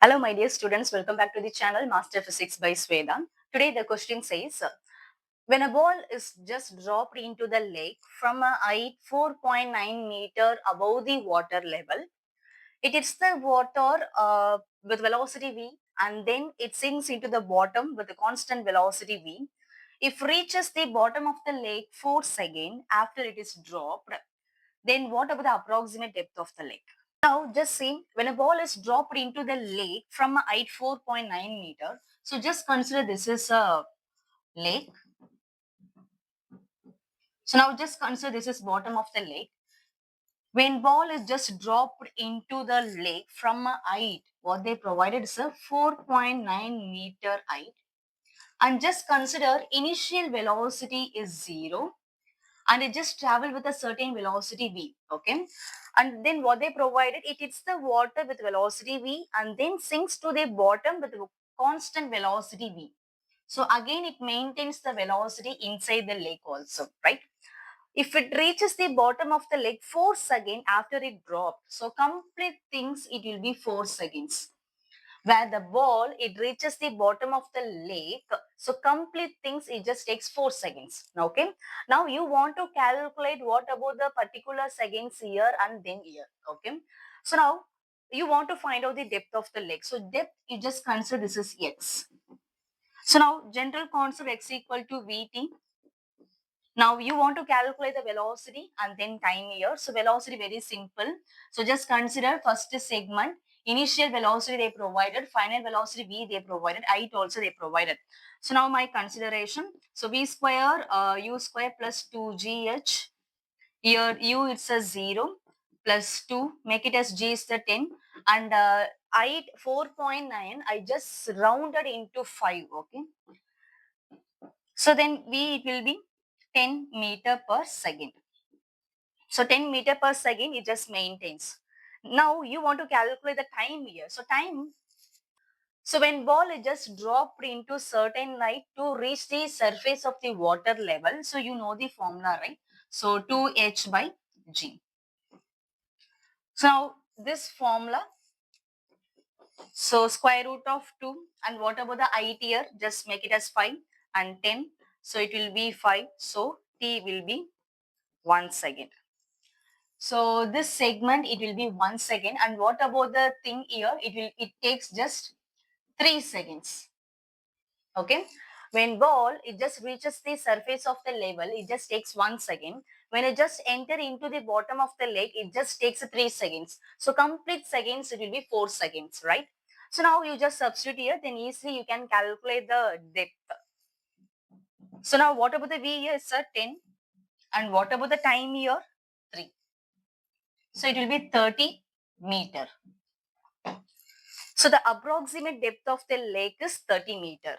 Hello, my dear students. Welcome back to the channel Master Physics by Sweda. Today, the question says when a ball is just dropped into the lake from a height 4.9 meter above the water level, it hits the water with velocity v and then it sinks into the bottom with a constant velocity v. If reaches the bottom of the lake 4 seconds after it is dropped, then what about the approximate depth of the lake? Now, just see, when a ball is dropped into the lake from a height 4.9 meter, so just consider this is a lake. So now just consider this is bottom of the lake. When ball is just dropped into the lake from a height, what they provided is a 4.9 meter height. And just consider initial velocity is 0 and it just travel with a certain velocity v, okay, and then what they provided, it hits the water with velocity v and then sinks to the bottom with constant velocity v. So again it maintains the velocity inside the lake also, right? If it reaches the bottom of the lake 4 seconds after it dropped, so complete things it will be 4 seconds. Where the ball it reaches the bottom of the lake, so complete things it just takes 4 seconds. Okay, now you want to calculate what about the particular seconds here and then here. Okay, so now you want to find out the depth of the lake. So depth, you just consider this is x. So now general concept, x equal to vt. Now you want to calculate the velocity and then time here. So velocity very simple. So just consider first segment, initial velocity they provided, final velocity v they provided, height also they provided. So now my consideration. So v square u square plus 2gh. Here u it's a 0 plus 2, make it as g is the 10 and height 4.9 I just rounded into 5. Okay. So then v it will be 10 meter per second. So 10 meter per second, it just maintains. Now you want to calculate the time here. So time, so when ball is just dropped into certain height to reach the surface of the water level, so you know the formula, right? So 2h by g. So now this formula, so square root of 2 and what about the height here? Just make it as 5 and 10. So it will be 5. So t will be 1 second. So this segment, it will be 1 second. And what about the thing here? It takes just 3 seconds. Okay. When ball, it just reaches the surface of the level, it just takes 1 second. When it just enter into the bottom of the lake, it just takes 3 seconds. So complete seconds, it will be 4 seconds, right? So now you just substitute here, then easily you can calculate the depth. So now what about the V here? It's a 10. And what about the time here? 3. So it will be 30 meter. So the approximate depth of the lake is 30 meter.